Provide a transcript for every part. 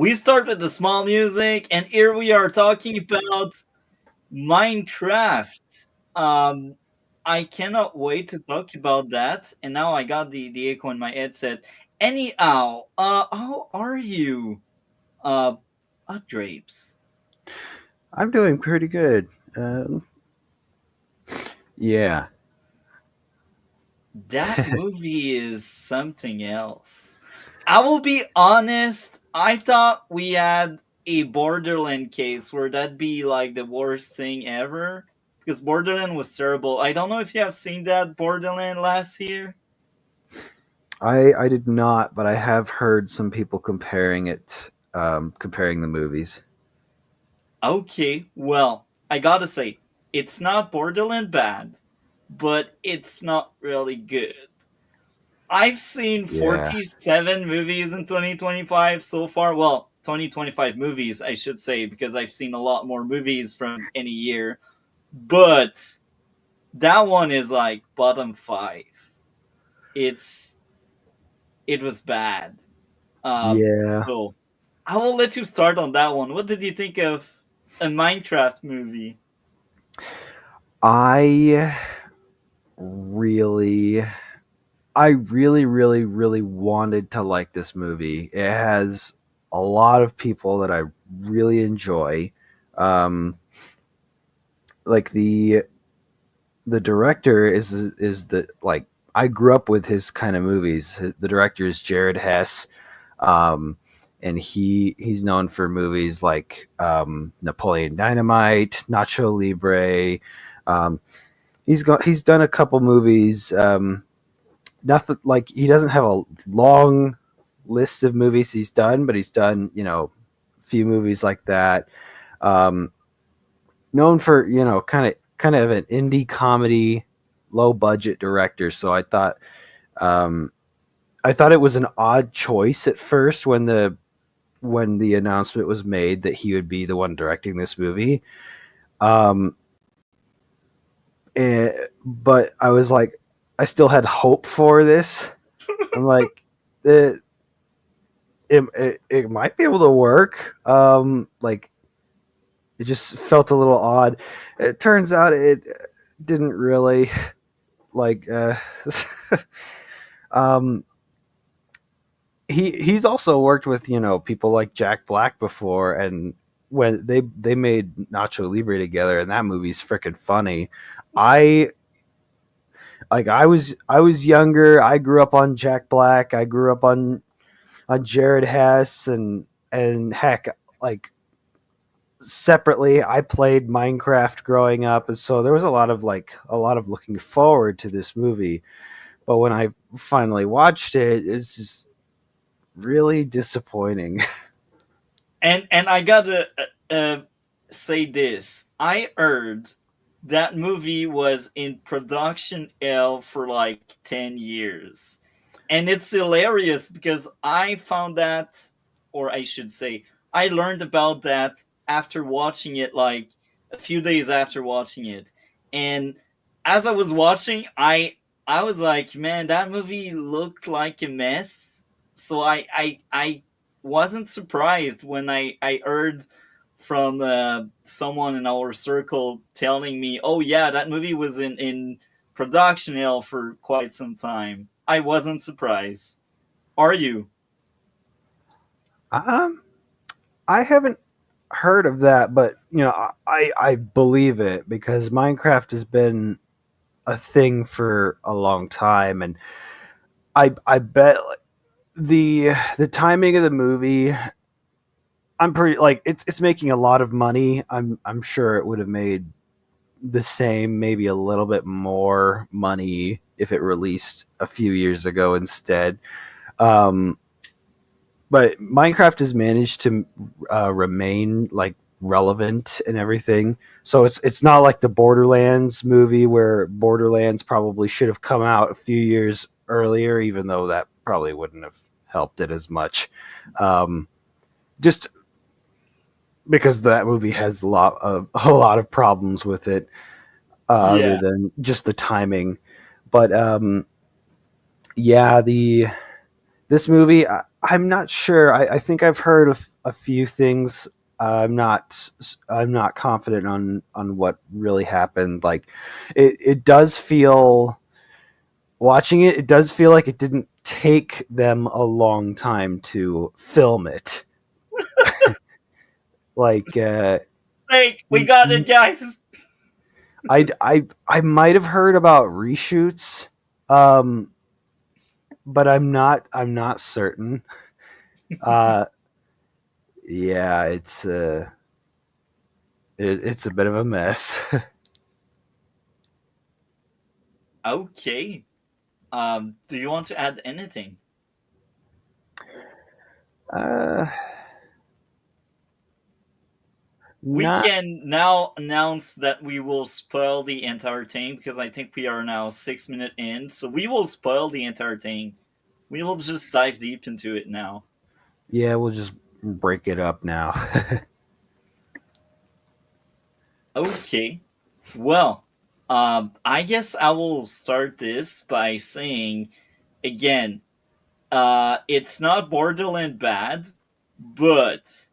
We start with the small music, and here we are talking about Minecraft. Um, I cannot wait to talk about that. And now I got the echo in my headset. Anyhow, how are you? Uh, grapes. I'm doing pretty good. Um, yeah, That movie is something else. I will be honest. I thought we had a Borderland case where that'd be like the worst thing ever because Borderland was terrible. I don't know if you have seen that Borderland last year. I did not, but I have heard some people comparing it, comparing the movies. Okay, well, I gotta say, it's not Borderland bad, but it's not really good. I've seen Yeah, 47 movies in 2025 so far. Well, 2025 movies, I should say, because I've seen a lot more movies from any year. But that one is like bottom five. It's it was bad. yeah. So I will let you start on that one. What did you think of a Minecraft movie? I really, really wanted to like this movie. It has a lot of people that I really enjoy. Um, like the director is the like I grew up with his kind of movies. The director is Jared Hess, um, and he's known for movies like Napoleon Dynamite, Nacho Libre. Um, he's done a couple movies. Nothing like he doesn't have a long list of movies he's done, but he's done a few movies like that. Um, Known for kind of an indie comedy, low budget director. So um, I thought it was an odd choice at first when the announcement was made that he would be the one directing this movie. Um, but I was like, I still had hope for this. I'm like, it, it might be able to work. Like it just felt a little odd. It turns out it didn't really like. Um, he's also worked with people like Jack Black before, and when they made Nacho Libre together, and that movie's freaking funny. I I was younger. I grew up on Jack Black. I grew up on Jared Hess, and heck, like separately, I played Minecraft growing up, and so there was a lot of looking forward to this movie. But when I finally watched it, it's just really disappointing. And I gotta say this. I heard that movie was in production hell for like 10 years. And it's hilarious because I found that, or I should say, I learned about that after watching it like a few days after watching it. And as I was watching, I was like, man, that movie looked like a mess. So I wasn't surprised when I heard from someone in our circle telling me, "Oh yeah, that movie was in production hell for quite some time." I wasn't surprised. Are you? um, I haven't heard of that, but I believe it because Minecraft has been a thing for a long time, and I bet the timing of the movie, I'm pretty like it's making a lot of money. I'm sure it would have made the same, maybe a little bit more money if it released a few years ago instead. Um, but Minecraft has managed to remain like relevant and everything. So it's not like the Borderlands movie where Borderlands probably should have come out a few years earlier, even though that probably wouldn't have helped it as much. Just because that movie has a lot of problems with it, other Yeah. than just the timing. But yeah, the this movie. I'm not sure. I think I've heard of a few things. I'm not confident on what really happened. Like, it does feel watching it. It does feel like it didn't take them a long time to film it. Like, Like, we m- got it, m- guys. I might have heard about reshoots, um, but I'm not certain. Uh, yeah, it's a bit of a mess. Okay. Do you want to add anything? uh, We not can now announce that we will spoil the entire thing because I think we are now 6 minutes in. So we will spoil the entire thing. We will just dive deep into it now. Yeah, we'll just break it up now. Okay. Well, I guess I will start this by saying again, it's not Borderland bad, but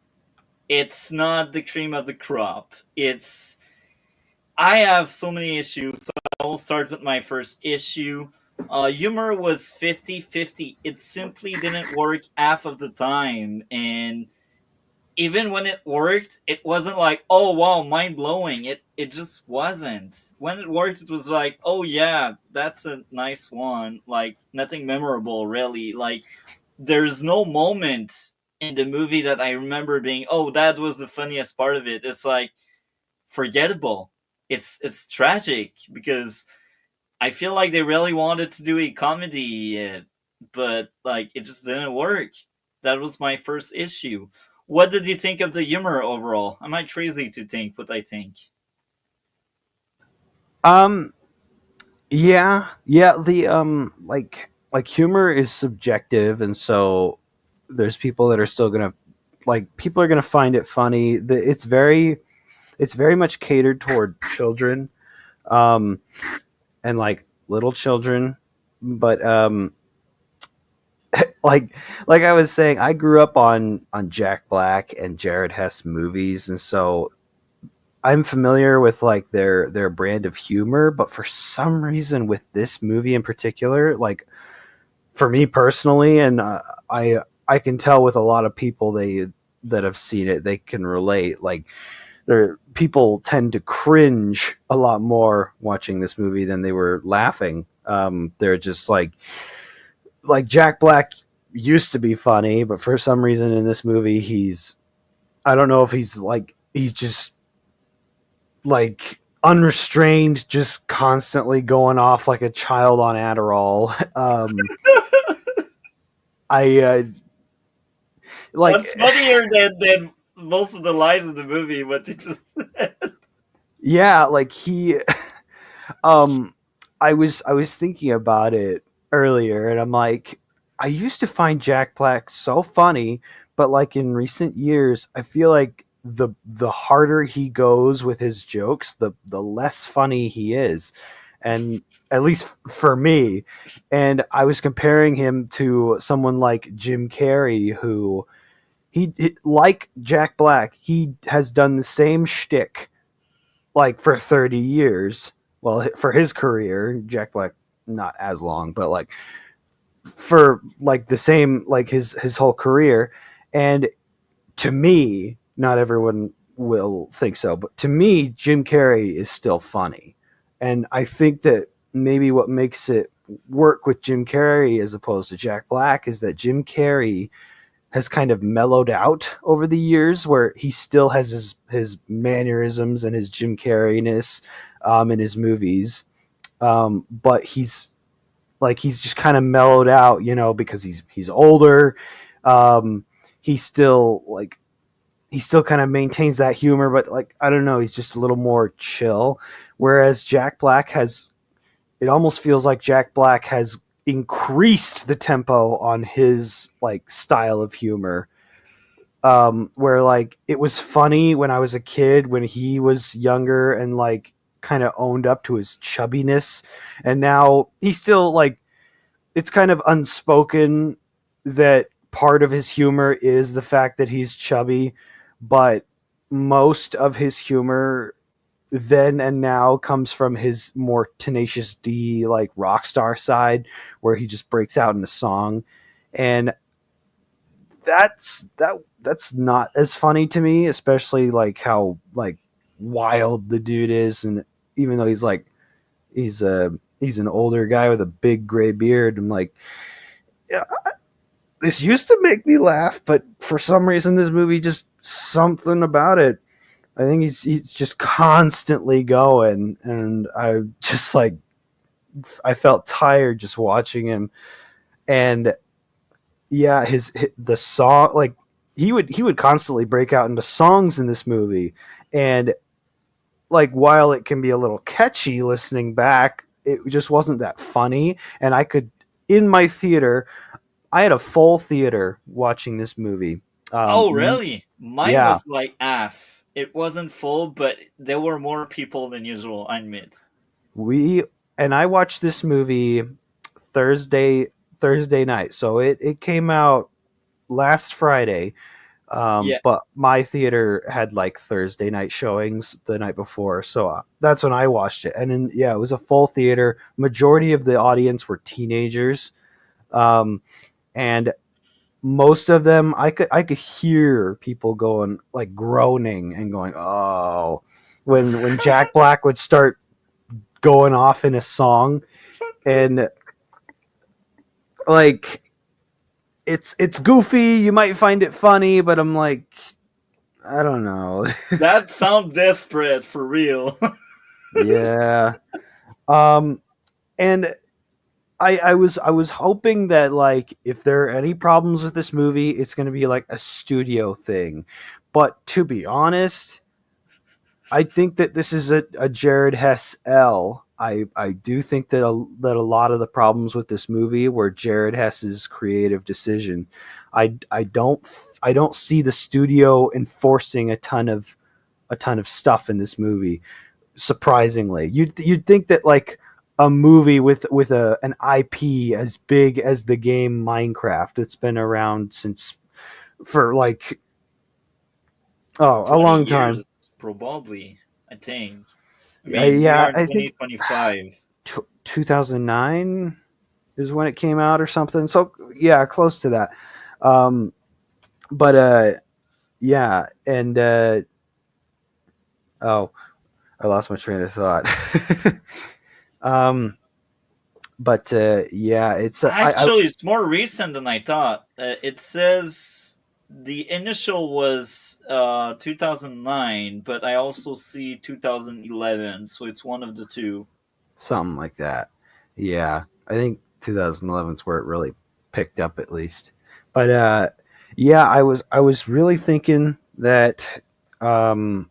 it's not the cream of the crop. It's I have so many issues, so I will start with my first issue. Humor was 50-50. It simply didn't work half of the time. And even when it worked, it wasn't like, oh wow, mind blowing. It just wasn't. When it worked, it was like, oh yeah, that's a nice one. Like nothing memorable really. Like there's no moment in the movie that I remember being, oh, that was the funniest part of it. It's like forgettable. It's tragic because I feel like they really wanted to do a comedy, but like it just didn't work. That was my first issue. What did you think of the humor overall? Am I crazy to think what I think? um, yeah. Like humor is subjective, and so there's people that are still gonna like people are gonna find it funny. It's very much catered toward children, um, and like little children, but like like I was saying, I grew up on Jack Black and Jared Hess movies, and so I'm familiar with like their brand of humor. But for some reason, with this movie in particular, like for me personally, and I can tell with a lot of people that have seen it, they can relate. Like there, people tend to cringe a lot more watching this movie than they were laughing. They're just like Jack Black used to be funny, but for some reason in this movie, I don't know if he's just like unrestrained, just constantly going off like a child on Adderall. I like That's funnier than most of the lines in the movie. What you just said. yeah, like he um I was thinking about it earlier and I'm like I used to find Jack Black so funny, but like in recent years I feel like the harder he goes with his jokes, the less funny he is. And at least for me, and I was comparing him to someone like Jim Carrey who like Jack Black, he has done the same shtick like for 30 years. Well, for his career, Jack Black not as long, but like for like the same like his whole career. And to me, not everyone will think so, but to me, Jim Carrey is still funny. And I think that maybe what makes it work with Jim Carrey as opposed to Jack Black is that Jim Carrey has kind of mellowed out over the years, where he still has his mannerisms and his Jim Carreyness in his movies, but he's just kind of mellowed out, you know, because he's older. Um, he still like he still kind of maintains that humor, but like I don't know, he's just a little more chill. Whereas Jack Black has, it almost feels like Jack Black has increased the tempo on his like style of humor, where like it was funny when I was a kid when he was younger and like kind of owned up to his chubbiness, and now he's still like it's kind of unspoken that part of his humor is the fact that he's chubby, but most of his humor then and now comes from his more tenacious D like rock star side where he just breaks out in a song. And that's not as funny to me, especially like how like wild the dude is. And even though he's an older guy with a big gray beard, I'm like, yeah, this used to make me laugh, but for some reason this movie just something about it. I think he's just constantly going, and I just like I felt tired just watching him. And yeah, the song, like he would constantly break out into songs in this movie, and like while it can be a little catchy listening back, it just wasn't that funny. And I could in my theater, I had a full theater watching this movie. Oh, Um, really? Mine yeah, was like half. It wasn't full, but there were more people than usual, I admit. we and I watched this movie Thursday Thursday night. So it came out last Friday. Yeah. But my theater had like Thursday night showings the night before, so that's when I watched it. And then yeah, it was a full theater. Majority of the audience were teenagers, and most of them I could hear people going like groaning and going oh when Jack Black would start going off in a song. And like it's goofy, you might find it funny, but I'm like I don't know. That sounds desperate for real. Yeah. Um, and I was hoping that like if there are any problems with this movie, it's going to be like a studio thing. But to be honest, I think that this is a Jared Hess L. I do think that a lot of the problems with this movie were Jared Hess's creative decision. I don't see the studio enforcing a ton of stuff in this movie. Surprisingly, you'd think that like a movie with an IP as big as the game Minecraft that's been around since for like a 20 long time. years, probably, I think. I I, mean, we yeah, are in I think 2025. 2009 is when it came out or something. So yeah, close to that. Um, but yeah, and oh, I lost my train of thought. um, but yeah, it's I Actually, it's more recent than I thought. It says the initial was 2009, but I also see 2011, so it's one of the two. something like that. Yeah, I think 2011 is where it really picked up at least. But yeah, I was really thinking that um,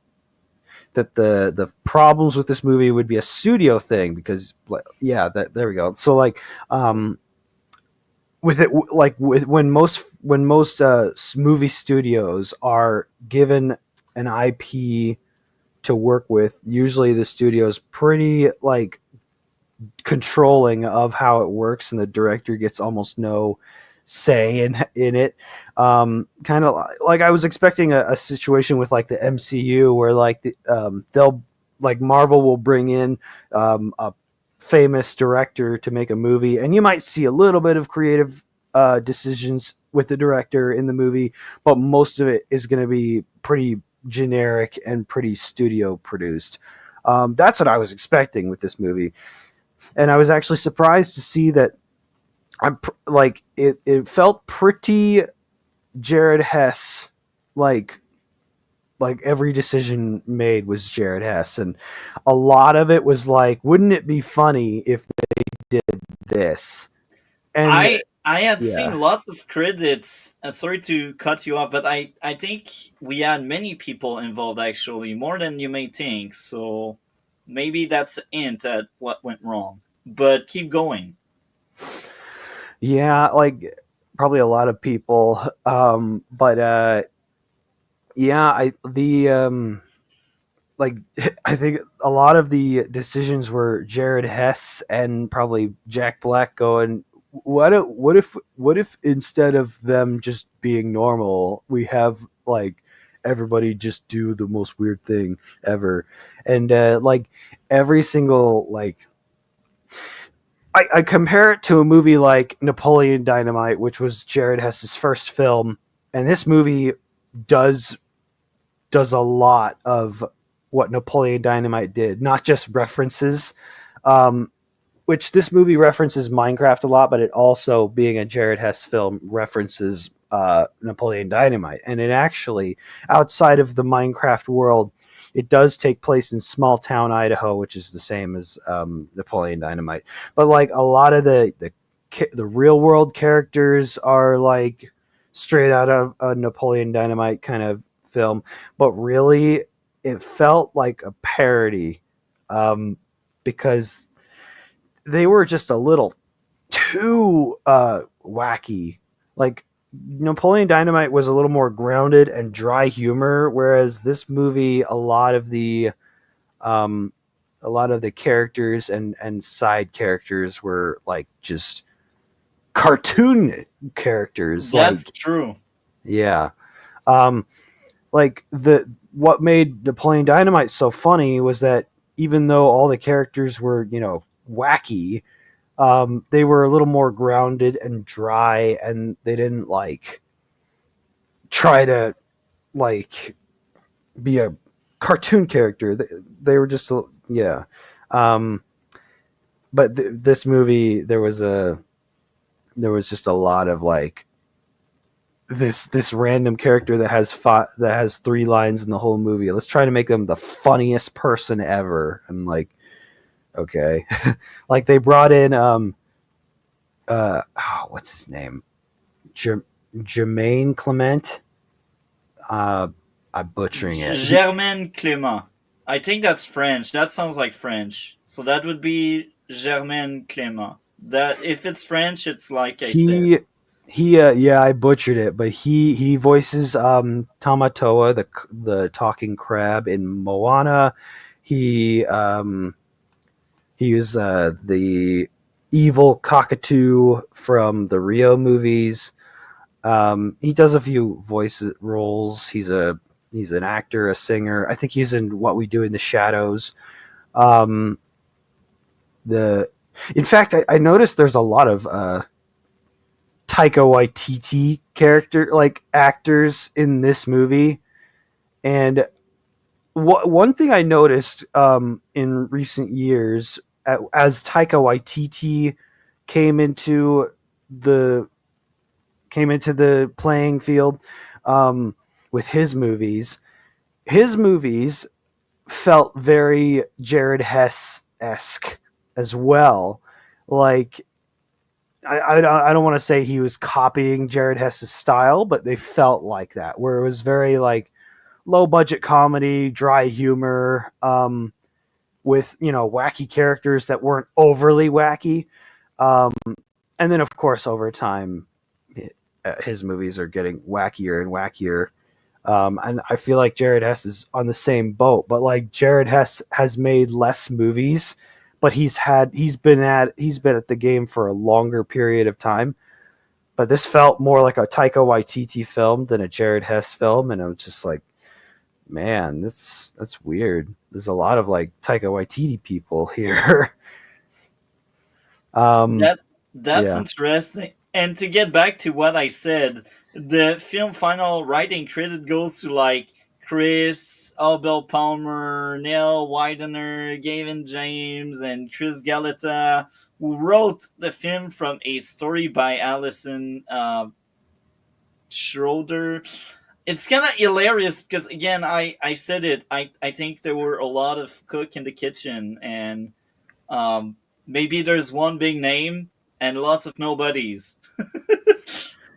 that the problems with this movie would be a studio thing because yeah, that there we go. So like with it like with when most movie studios are given an IP to work with, usually the studio is pretty like controlling of how it works, and the director gets almost no say in it. Kind of like I was expecting a situation with like the MCU where like they'll like Marvel will bring in a famous director to make a movie, and you might see a little bit of creative decisions with the director in the movie, but most of it is going to be pretty generic and pretty studio produced. That's what I was expecting with this movie, and I was actually surprised to see that like it felt pretty Jared Hess like every decision made was Jared Hess, and a lot of it was like, wouldn't it be funny if they did this? And I had seen yeah, lots of credits. Sorry to cut you off, but I think we had many people involved actually, more than you may think. So maybe that's a hint at what went wrong. But keep going. yeah, like probably a lot of people, but yeah, I the like I think a lot of the decisions were Jared Hess and probably Jack Black going, what if instead of them just being normal, we have like everybody just do the most weird thing ever, and like every single like I compare it to a movie like Napoleon Dynamite, which was Jared Hess's first film, and this movie does does a lot of what Napoleon Dynamite did, not just references. Um, which this movie references Minecraft a lot, but it also, being a Jared Hess film, references Napoleon Dynamite. And it actually, outside of the Minecraft world, it does take place in small town Idaho, which is the same as Napoleon Dynamite. But like a lot of the real world characters are like straight out of a Napoleon Dynamite kind of film, but really it felt like a parody because they were just a little too wacky. Like Napoleon Dynamite was a little more grounded and dry humor, whereas this movie, um, a lot of the characters and side characters were like just cartoon characters. That's Like true. yeah, um, like the what made Napoleon Dynamite so funny was that even though all the characters were wacky, they were a little more grounded and dry, and they didn't like try to like be a cartoon character. They were just yeah. Um, but this movie, there was just a lot of like this random character that has three lines in the whole movie. Let's try to make them the funniest person ever. And like, okay, like they brought in what's his name? Jermaine Clement. Uh, I'm butchering it. Germaine Clément. I think that's French. That sounds like French. So that would be Germaine Clément. That if it's French, it's like I said. He yeah, I butchered it, but he voices Tamatoa, the talking crab in Moana. He he was the evil cockatoo from the Rio movies. He does a few voice roles. He's an actor, a singer. I think he's in What We Do in the Shadows. Um, the in fact, I noticed there's a lot of Taika Waititi character like actors in this movie, and one thing I noticed in recent years, as Taika Waititi came into the playing field with his movies felt very Jared Hess esque as well. Like I don't want to say he was copying Jared Hess's style, but they felt like that, where it was very like low budget comedy, dry humor, with wacky characters that weren't overly wacky. Um, and then of course over time, his movies are getting wackier and wackier. And I feel like Jared Hess is on the same boat, but like Jared Hess has made less movies, but he's been at the game for a longer period of time. But this felt more like a Taika Waititi film than a Jared Hess film, and I'm just like, man, that's weird. There's a lot of like Taika Waititi people here. um, That that's yeah, interesting. And to get back to what I said, the film final writing credit goes to like Chris, Abel Palmer, Neil Widener, Gavin James, and Chris Galata, who wrote the film from a story by Alison Schroeder. It's kind of hilarious because again, I said it. I think there were a lot of cook in the kitchen, and um, maybe there's one big name and lots of nobodies.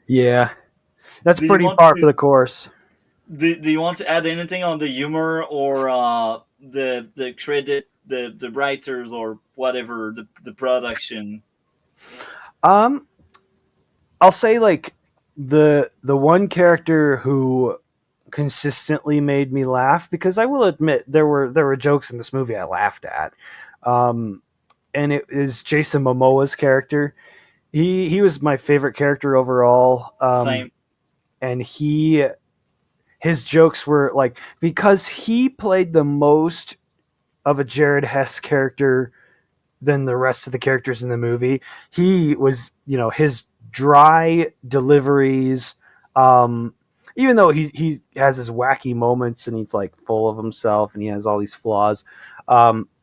yeah, that's do you pretty want par for to the course. do you want to add anything on the humor or the credit, the writers or whatever, the production? Um, I'll say like the one character who consistently made me laugh, because I will admit there were jokes in this movie I laughed at, um, and it is Jason Momoa's character. He was my favorite character overall. Same. And his jokes were like, because he played the most of a Jared Hess character than the rest of the characters in the movie. He was, his dry deliveries, um, even though he has his wacky moments and he's like full of himself and he has all these flaws,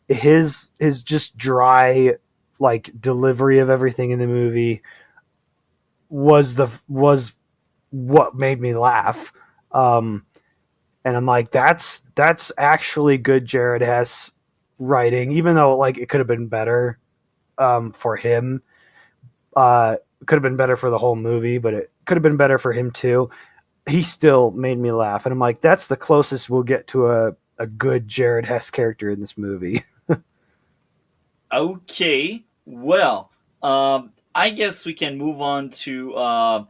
his just dry like delivery of everything in the movie was what made me laugh. Um, and I'm like, that's actually good Jared Hess writing, even though like it could have been better for him. It could have been better for the whole movie, but it could have been better for him too. He still made me laugh, and I'm like, that's the closest we'll get to a good Jared Hess character in this movie. Okay, well, I guess we can move on to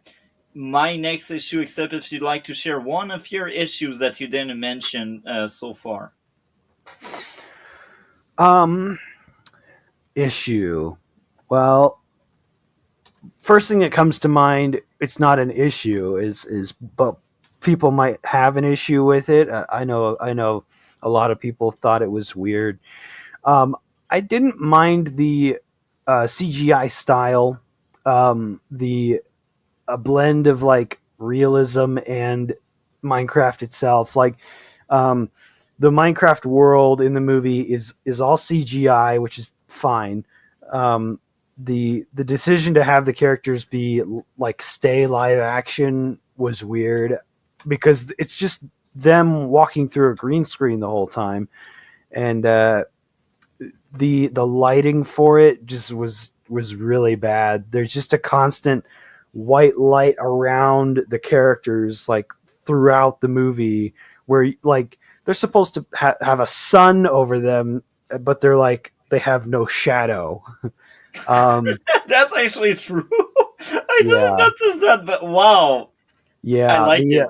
my next issue, except if you'd like to share one of your issues that you didn't mention so far. um, issue. Well, first thing that comes to mind, it's not an issue, is but people might have an issue with it. I know a lot of people thought it was weird. I didn't mind the CGI style, the a blend of like realism and Minecraft itself. Like um, the Minecraft world in the movie is all CGI, which is fine. Um, the decision to have the characters be like stay live action was weird because it's just them walking through a green screen the whole time, and the lighting for it just was really bad. There's just a constant white light around the characters like throughout the movie where like they're supposed to have a sun over them, but they're like they have no shadow. um That's actually true. I didn't yeah, notice that, but wow, I yeah, like it.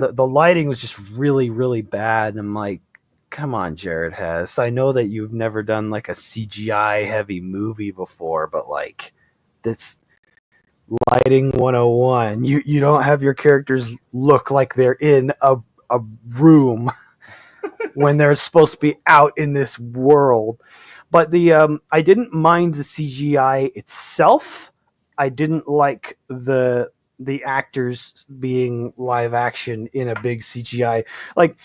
the lighting was just really really bad, and I'm like, come on, Jared Hess, I know that you've never done like a CGI heavy movie before, but like that's lighting 101. You don't have your characters look like they're in a room when they're supposed to be out in this world. But the I didn't mind the CGI itself. I didn't like the actors being live action in a big CGI. Like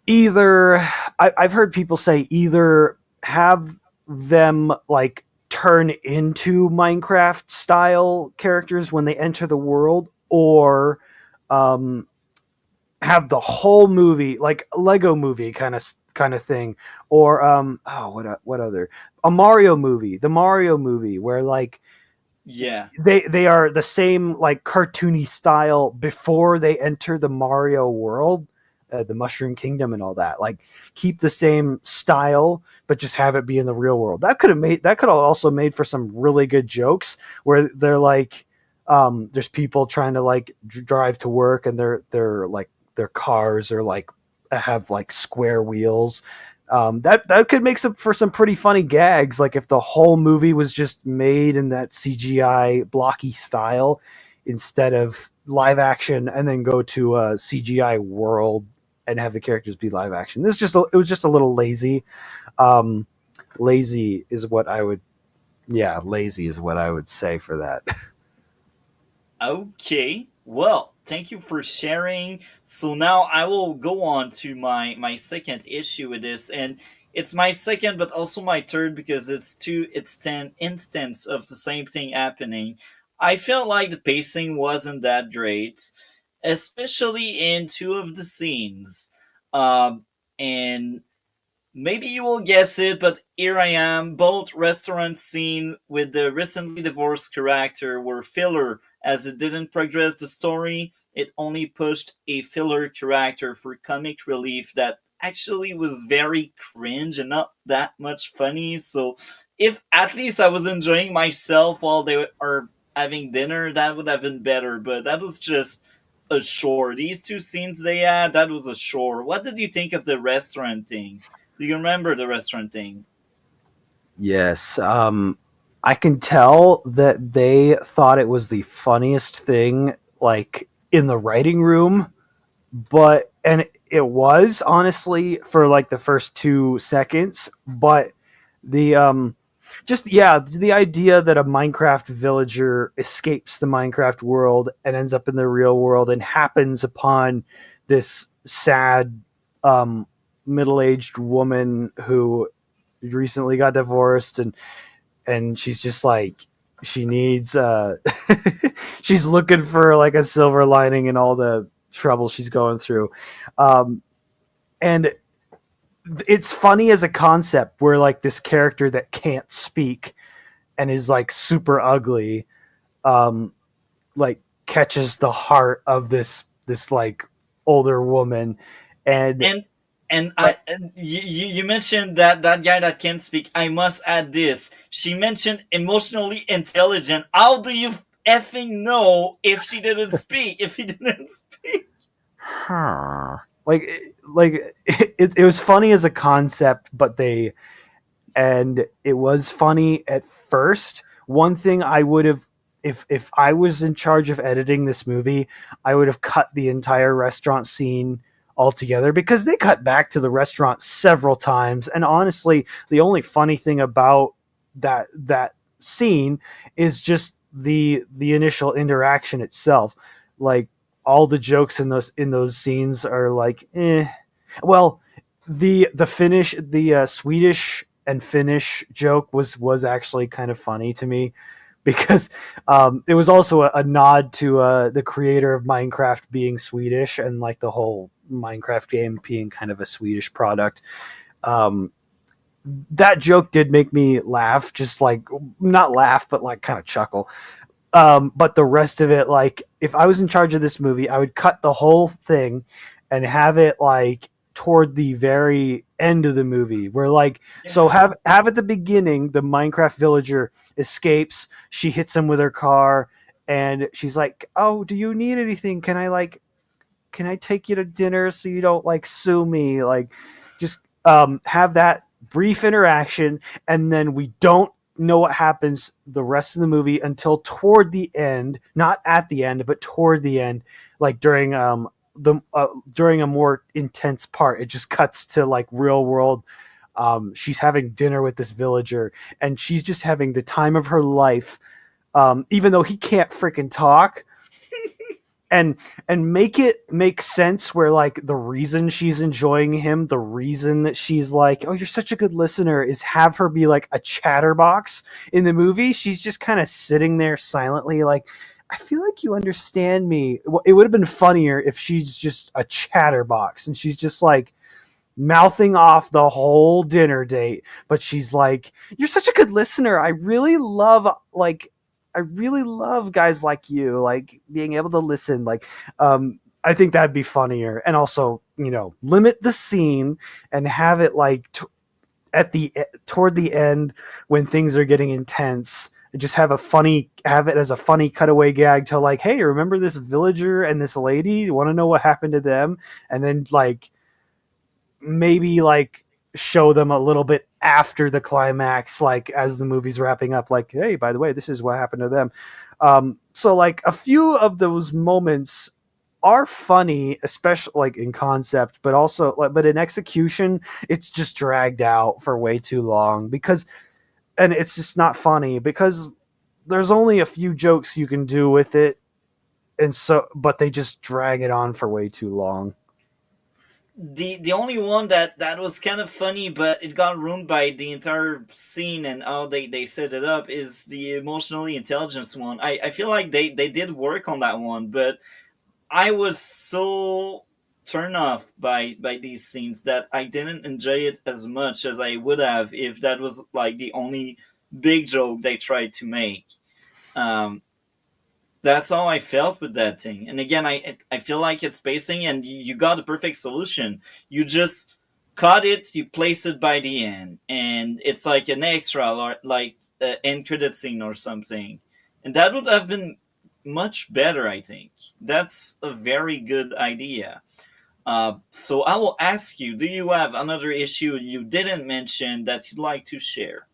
either I've heard people say either have them like turn into Minecraft style characters when they enter the world, or um, have the whole movie like a Lego movie kind of thing, or what other, a Mario movie, the Mario movie where like Yeah. they are the same like cartoony style before they enter the Mario world, the Mushroom Kingdom and all that. Like keep the same style, but just have it be in the real world. That could have also made for some really good jokes where they're like, there's people trying to like drive to work and they're like their cars are like have like square wheels. That could make for some pretty funny gags. Like if the whole movie was just made in that CGI blocky style instead of live action, and then go to a CGI world and have the characters be live action. It was just a little lazy. Um, lazy is what I would Yeah, lazy is what I would say for that. Okay. Well, thank you for sharing. So now I will go on to my second issue with this, and it's my second, but also my third because it's 10 instance of the same thing happening. I felt like the pacing wasn't that great, especially in two of the scenes. And maybe you will guess it, but here I am. Both restaurant scene with the recently divorced character were filler as it didn't progress the story. It only pushed a filler character for comic relief that actually was very cringe and not that much funny. So if at least I was enjoying myself while they are having dinner, that would have been better. But that was just a chore. These two scenes they had, that was a chore. What did you think of the restaurant thing? Do you remember the restaurant thing? Yes. I can tell that they thought it was the funniest thing, like in the writing room, but and it was honestly for like the first 2 seconds, but the just yeah, the idea that a Minecraft villager escapes the Minecraft world and ends up in the real world and happens upon this sad um middle-aged woman who recently got divorced, and she's just like she needs she's looking for like a silver lining in all the trouble she's going through. um and it's funny as a concept where like this character that can't speak and is like super ugly, um like catches the heart of this like older woman. And And like and you mentioned that that guy that can't speak. I must add this. She mentioned emotionally intelligent. How do you effing know if she didn't speak? If he didn't speak? huh, like it was funny as a concept, but they and it was funny at first. One thing I would have, if I was in charge of editing this movie, I would have cut the entire restaurant scene altogether, because they cut back to the restaurant several times. And honestly, the only funny thing about that scene is just the initial interaction itself. Like all the jokes in those scenes are like, eh. Well, the Finnish, the Swedish and Finnish joke was actually kind of funny to me, because it was also a nod to the creator of Minecraft being Swedish, and like the whole Minecraft game being kind of a Swedish product. Um, that joke did make me laugh, just like not laugh, but like kind of chuckle. But the rest of it, like if I was in charge of this movie, I would cut the whole thing and have it like toward the very end of the movie, where like, so Yeah. have at the beginning the Minecraft villager escapes, she hits him with her car, and she's like, oh, do you need anything, can I take you to dinner so you don't like sue me, like just have that brief interaction, and then we don't know what happens the rest of the movie until toward the end, not at the end, but toward the end, like during a more intense part, it just cuts to like real world. She's having dinner with this villager, and she's just having the time of her life, even though he can't freaking talk. And make it make sense, where like the reason she's enjoying him, the reason that she's like, oh, you're such a good listener, is have her be like a chatterbox. In the movie, she's just kind of sitting there silently, like, I feel like you understand me. It would have been funnier if she's just a chatterbox and she's just like mouthing off the whole dinner date, but she's like, you're such a good listener, I really love guys like you, like being able to listen, like I think that'd be funnier. And also, limit the scene and have it like at the toward the end, when things are getting intense, just have it as a funny cutaway gag to like, hey, remember this villager and this lady, you want to know what happened to them? And then like maybe like show them a little bit after the climax, like as the movie's wrapping up, like, hey, by the way, this is what happened to them. So like a few of those moments are funny, especially like in concept, but also like, but in execution, it's just dragged out for way too long, because, and it's just not funny because there's only a few jokes you can do with it, and so, but they just drag it on for way too long. The only one that was kind of funny, but it got ruined by the entire scene and how they set it up, is the emotionally intelligence one. I feel like they did work on that one, but I was so turned off by these scenes that I didn't enjoy it as much as I would have if that was like the only big joke they tried to make. Um, that's how I felt with that thing. And again, I feel like it's pacing, and you got the perfect solution. You just cut it, you place it by the end, and it's like an extra, like end credit scene or something, and that would have been much better. I think that's a very good idea. So I will ask you: do you have another issue you didn't mention that you'd like to share?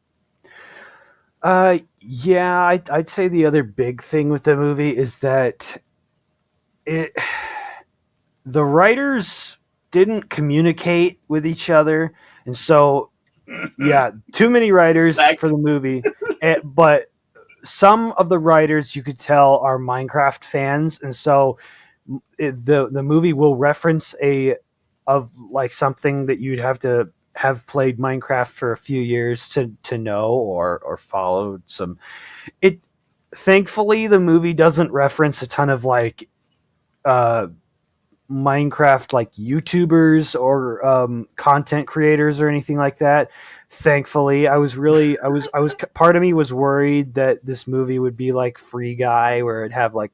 Yeah, I'd say the other big thing with the movie is that it the writers didn't communicate with each other, and so yeah, too many writers for Facts. the movie. But some of the writers you could tell are Minecraft fans, and so the movie will reference a of like something that you'd have to have played Minecraft for a few years to know or followed some. It Thankfully the movie doesn't reference a ton of like uh Minecraft like YouTubers or content creators or anything like that. Thankfully, I was part of me was worried that this movie would be like Free Guy, where it'd have like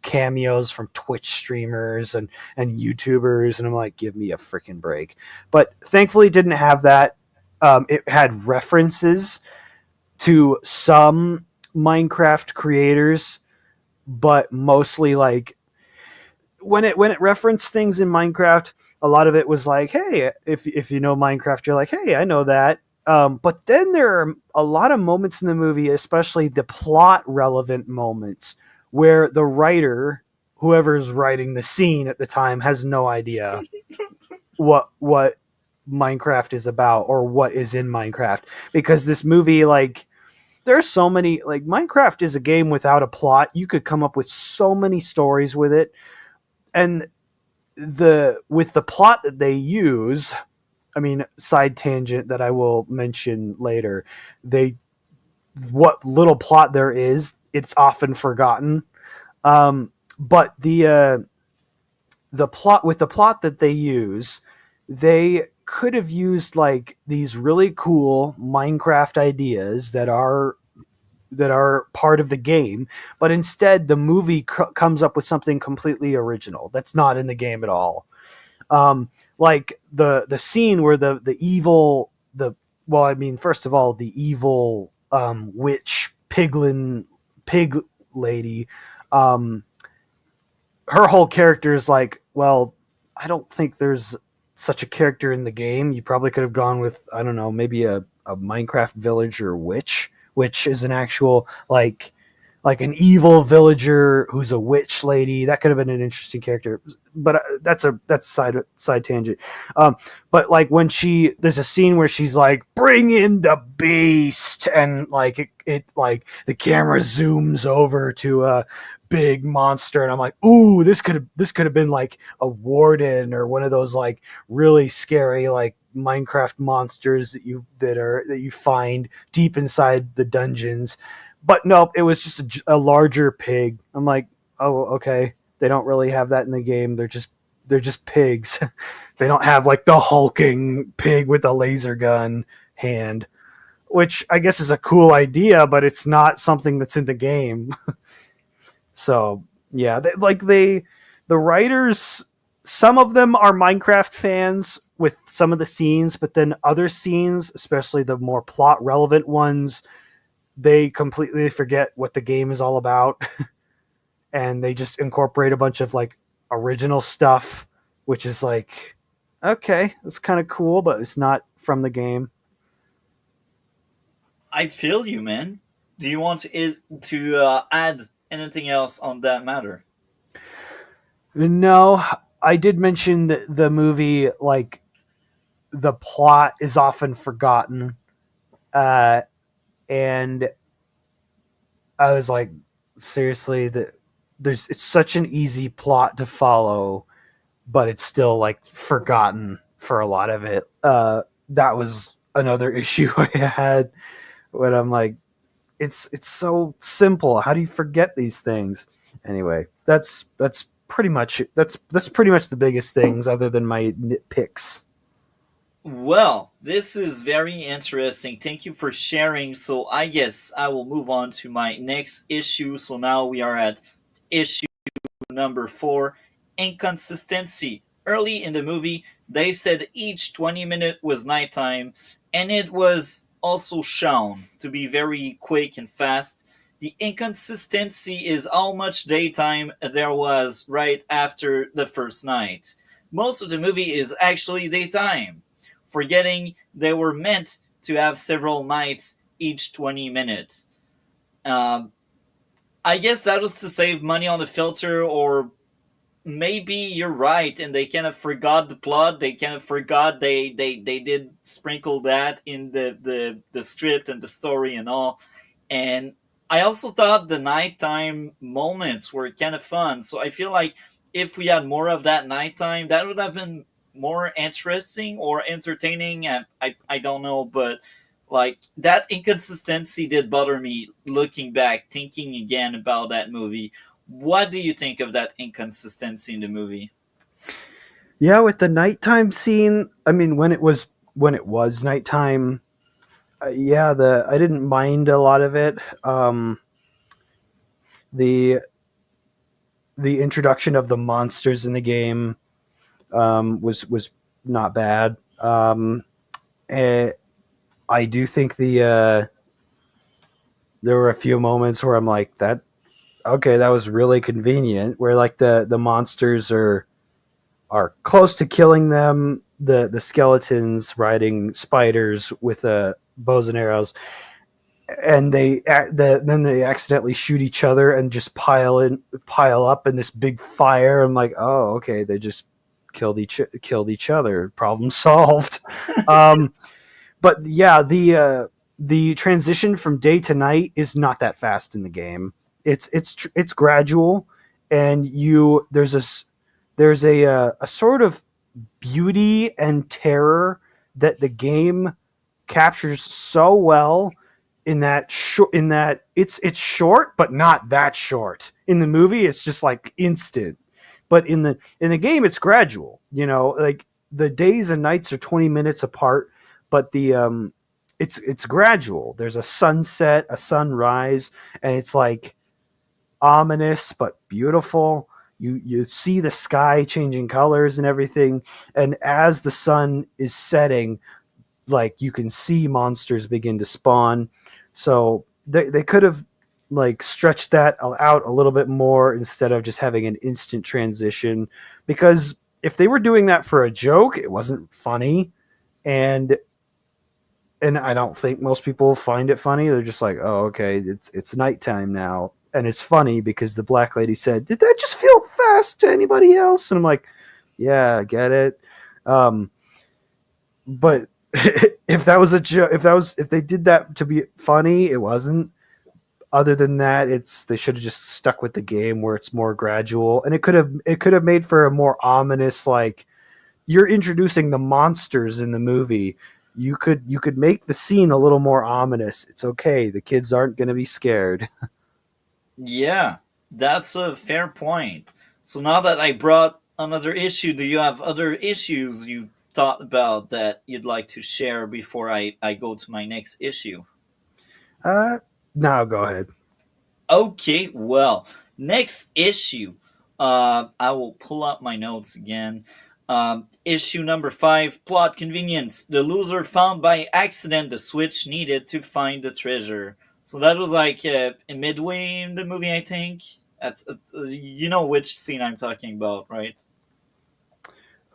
cameos from Twitch streamers and YouTubers, and I'm like, give me a freaking break. But thankfully, it didn't have that. It had references to some Minecraft creators, but mostly like when it referenced things in Minecraft, a lot of it was like, hey, if you know Minecraft, you're like, hey, I know that. But then there are a lot of moments in the movie, especially the plot relevant moments, where the writer, whoever's writing the scene at the time, has no idea what Minecraft is about or what is in Minecraft, because this movie like there's so many like Minecraft is a game without a plot. You could come up with so many stories with it, and the with the plot that they use, I mean, side tangent that I will mention later, they what little plot there is, it's often forgotten. But the plot with the plot that they use, they could have used like these really cool Minecraft ideas that are part of the game, but instead the movie comes up with something completely original that's not in the game at all. Like the scene where the evil the well, I mean, first of all, the evil witch pig lady, um, her whole character is like, well, I don't think there's such a character in the game. You probably could have gone with, I don't know, maybe a Minecraft villager witch, which is an actual like an evil villager who's a witch lady. That could have been an interesting character, but that's a side tangent. Um, but like when there's a scene where she's like, "Bring in the beast," and like it like the camera zooms over to a big monster, and I'm like, "Ooh, this could have been like a warden or one of those like really scary like Minecraft monsters that you find deep inside the dungeons." But nope, it was just a larger pig. I'm like, oh, okay. They don't really have that in the game. They're just pigs. They don't have like the hulking pig with a laser gun hand, which I guess is a cool idea, but it's not something that's in the game. So yeah, the writers, some of them are Minecraft fans with some of the scenes, but then other scenes, especially the more plot relevant ones, they completely forget what the game is all about and they just incorporate a bunch of like original stuff, which is like, okay, it's kind of cool, but it's not from the game. I feel you, man. Do you want to add anything else on that matter? No, I did mention that the movie, like, the plot is often forgotten. Uh, and I was like, seriously, it's such an easy plot to follow, but it's still like forgotten for a lot of it. That was another issue I had when I'm like, it's so simple. How do you forget these things? Anyway, that's pretty much that's pretty much the biggest things other than my nitpicks. Well, this is very interesting. Thank you for sharing. So, I guess I will move on to my next issue. So, now we are at issue number 4, Inconsistency. Early in the movie, they said each 20-minute was nighttime, and it was also shown to be very quick and fast. The inconsistency is how much daytime there was right after the first night. Most of the movie is actually daytime, forgetting they were meant to have several nights each 20 minutes. Um, I guess that was to save money on the filter, or maybe you're right, and they kind of forgot the plot. They kind of forgot they did sprinkle that in the script and the story and all. And I also thought the nighttime moments were kind of fun. So I feel like if we had more of that nighttime, that would have been more interesting or entertaining. I don't know, but like that inconsistency did bother me looking back, thinking again about that movie. What do you think of that inconsistency in the movie? Yeah, with the nighttime scene, I mean, when it was nighttime, yeah, the I didn't mind a lot of it. The the introduction of the monsters in the game was not bad. Eh, I do think there were a few moments where I'm like, that okay, that was really convenient. Where like the monsters are close to killing them. The skeletons riding spiders with bows and arrows, and then they accidentally shoot each other and just pile up in this big fire. I'm like, oh, okay, they just killed each other. Problem solved. Um, but yeah, the transition from day to night is not that fast in the game. It's gradual, and you there's a sort of beauty and terror that the game captures so well in that it's short but not that short. In the movie it's just like instant, but in the game it's gradual. You know, like the days and nights are 20 minutes apart, but the it's gradual. There's a sunset, a sunrise, and it's like ominous but beautiful. You see the sky changing colors and everything, and as the sun is setting, like you can see monsters begin to spawn. So they could have like stretched that out a little bit more instead of just having an instant transition, because if they were doing that for a joke, it wasn't funny. and and I don't think most people find it funny. They're just like, oh, okay, it's nighttime now, and it's funny because the black lady said, "Did that just feel fast to anybody else?" And I'm like, yeah, I get it. Um, but if that was a joke, if they did that to be funny, it wasn't. Other than that, it's they should have just stuck with the game where it's more gradual, and it could have made for a more ominous, like you're introducing the monsters in the movie. You could make the scene a little more ominous. It's okay. The kids aren't going to be scared. Yeah, that's a fair point. So now that I brought another issue, do you have other issues you thought about that you'd like to share before I go to my next issue? Uh, now go ahead. Okay, well, next issue. I will pull up my notes again. Issue number 5, plot convenience. The loser found by accident the switch needed to find the treasure. So that was like midway in the movie, I think. That's you know which scene I'm talking about, right?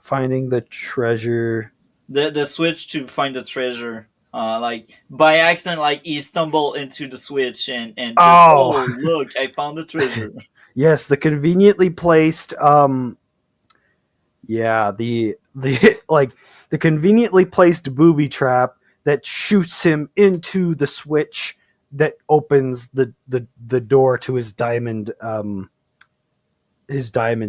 Finding the treasure. The switch to find the treasure. Like by accident, like he stumbled into the switch and just, Oh, oh look, I found the treasure. yes, the conveniently placed. Yeah, the like the conveniently placed booby trap that shoots him into the switch that opens the door to his diamond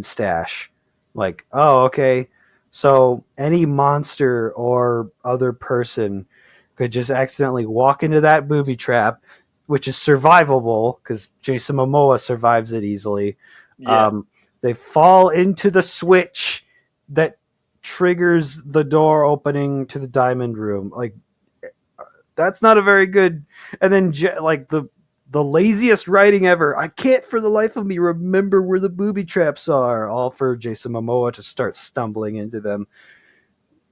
stash. Like, oh, okay. So any monster or other person could just accidentally walk into that booby trap, which is survivable because Jason Momoa survives it easily. Yeah. Um, they fall into the switch that triggers the door opening to the diamond room. Like, that's not a very good. And then like the laziest writing ever. I can't for the life of me remember where the booby traps are. All for Jason Momoa to start stumbling into them.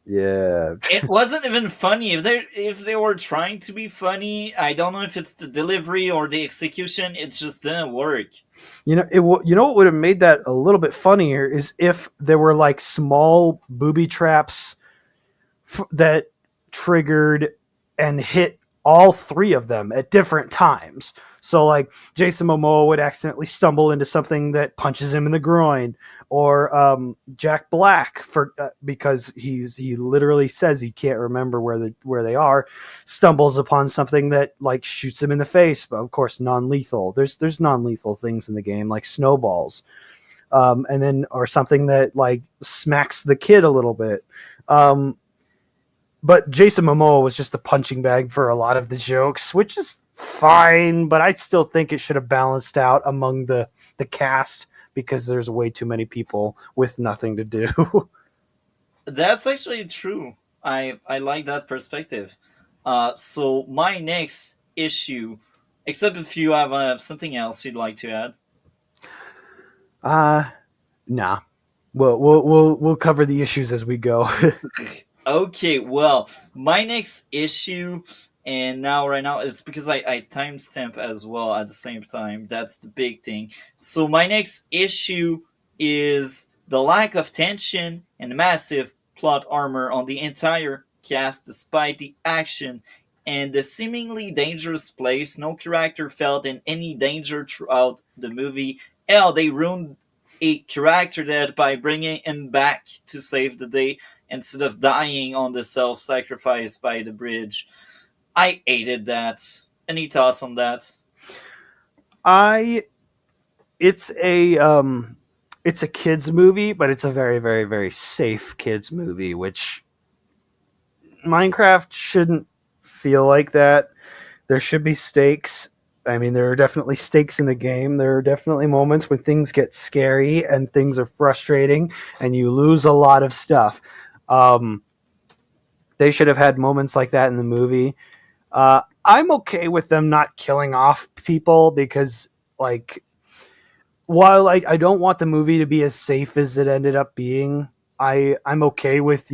Yeah. It wasn't even funny. If they were trying to be funny, I don't know if it's the delivery or the execution. It just didn't work. You know what would have made that a little bit funnier is if there were like small booby traps that triggered and hit all three of them at different times. So like Jason Momoa would accidentally stumble into something that punches him in the groin, or Jack Black for because he literally says he can't remember where they are, stumbles upon something that like shoots him in the face, but of course non-lethal. There's non-lethal things in the game like snowballs, and then or something that like smacks the kid a little bit. Um, but Jason Momoa was just a punching bag for a lot of the jokes, which is fine. But I still think it should have balanced out among the cast because there's way too many people with nothing to do. That's actually true. I like that perspective. So my next issue, except if you have something else you'd like to add. uh nah. We'll cover the issues as we go. Okay, well, my next issue, and now right now it's because I timestamp as well at the same time. That's the big thing. So my next issue is the lack of tension and massive plot armor on the entire cast, despite the action and the seemingly dangerous place. No character felt in any danger throughout the movie. Hell, they ruined a character dead by bringing him back to save the day instead of dying on the self sacrifice by the bridge. I hated that. Any thoughts on that? I it's it's a kids movie, but it's a very very safe kids movie, which Minecraft shouldn't feel like that. There should be stakes. I mean, there are definitely stakes in the game. There are definitely moments when things get scary and things are frustrating and you lose a lot of stuff. Um, they should have had moments like that in the movie. I'm okay with them not killing off people because, like, while I don't want the movie to be as safe as it ended up being, I'm okay with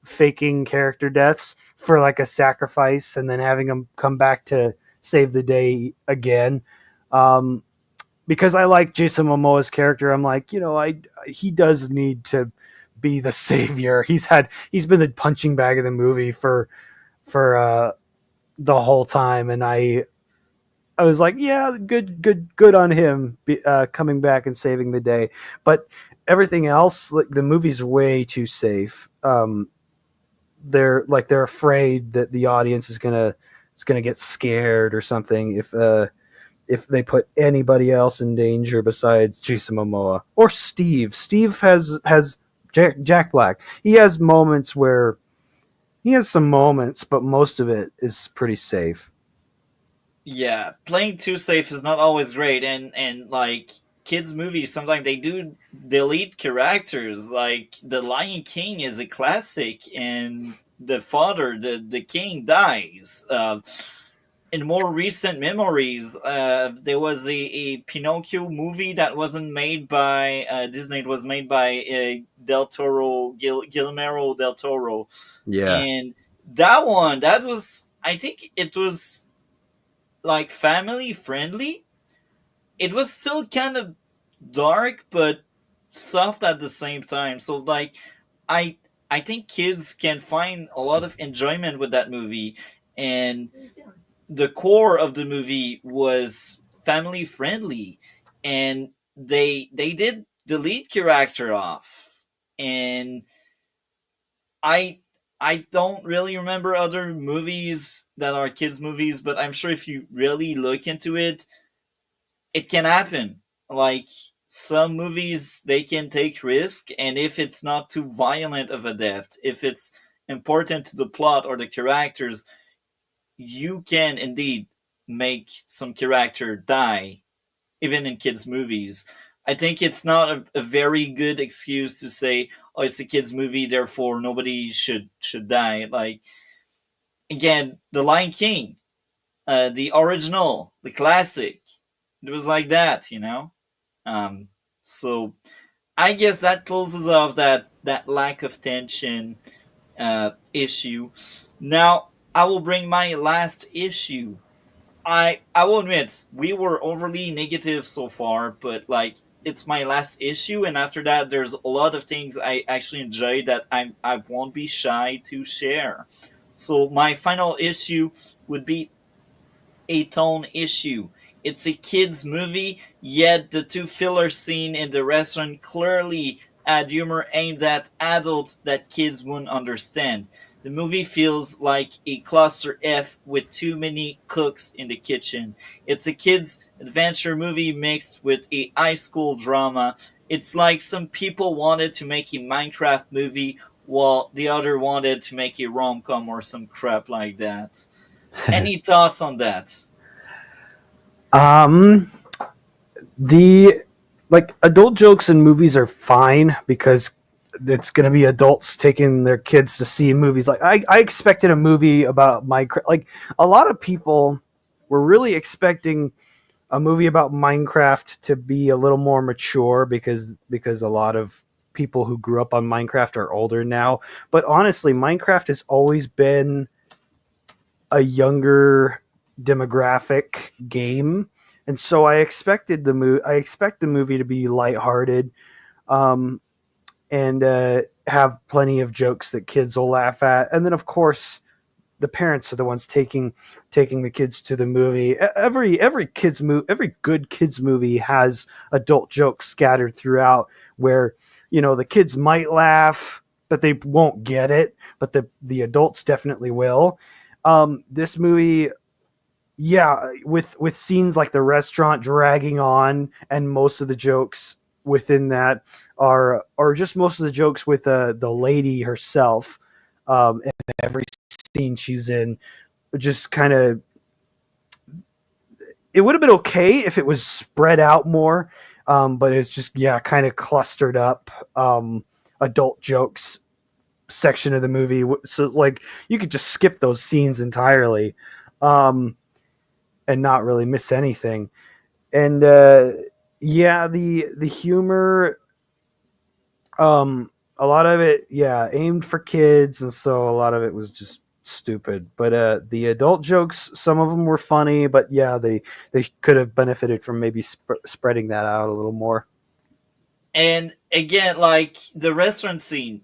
faking character deaths for like a sacrifice and then having them come back to save the day again. Um, because I like Jason Momoa's character, I'm like I he does need to be the savior. He's been the punching bag of the movie for the whole time, and I was like, yeah, good on him coming back and saving the day. But everything else, like the movie's way too safe. They're afraid that the audience is gonna get scared or something if they put anybody else in danger besides Jason Momoa or Steve. Steve has Jack Black. He has moments where he has some moments, but most of it is pretty safe. Yeah, playing too safe is not always great, and like kids movies sometimes they do delete characters. Like the Lion King is a classic, and the father, the king, dies. In more recent memories, there was a Pinocchio movie that wasn't made by Disney. It was made by Del Toro, Guillermo del Toro, Yeah, and that one, that was, I think it was like family friendly. It was still kind of dark, but soft at the same time. So like, I I think kids can find a lot of enjoyment with that movie, and the core of the movie was family friendly, and they did the lead character off, and I I don't really remember other movies that are kids movies, but I'm sure if you really look into it, it can happen. Like some movies, they can take risk, and if it's not too violent of a death, if it's important to the plot or the characters, you can indeed make some character die, even in kids' movies. I think it's not a very good excuse to say, "Oh, it's a kids' movie, therefore nobody should die." Like again, The Lion King, the original, the classic, it was like that, you know. Um, so I guess that closes off that lack of tension issue. Now I will bring my last issue. I will admit we were overly negative so far, but like it's my last issue, and after that, there's a lot of things I actually enjoyed that I won't be shy to share. So my final issue would be a tone issue. It's a kids' movie, yet the two filler scene in the restaurant clearly add humor aimed at adults that kids wouldn't understand. The movie feels like a cluster F with too many cooks in the kitchen. It's a kids' adventure movie mixed with a high school drama. It's like some people wanted to make a Minecraft movie while the other wanted to make a rom com or some crap like that. Any thoughts on that? um, the like adult jokes in movies are fine because it's going to be adults taking their kids to see movies. Like I expected a movie about Minecraft. Like a lot of people were really expecting a movie about Minecraft to be a little more mature because a lot of people who grew up on Minecraft are older now. But honestly, Minecraft has always been a younger demographic game, and so I expect the movie to be lighthearted, um, and have plenty of jokes that kids will laugh at, and then of course the parents are the ones taking the kids to the movie. Every good kids movie has adult jokes scattered throughout where the kids might laugh but they won't get it, but the adults definitely will. This movie, yeah, with scenes like the restaurant dragging on, and most of the jokes within that are just most of the jokes with the lady herself, and every scene she's in, just kind of, it would have been okay if it was spread out more, but it's just, yeah, kind of clustered up, adult jokes section of the movie. So like you could just skip those scenes entirely, um, and not really miss anything. And yeah, the humor, a lot of it, yeah, aimed for kids, and so a lot of it was just stupid. But the adult jokes, some of them were funny, but yeah, they could have benefited from maybe spreading that out a little more. And again, like the restaurant scene,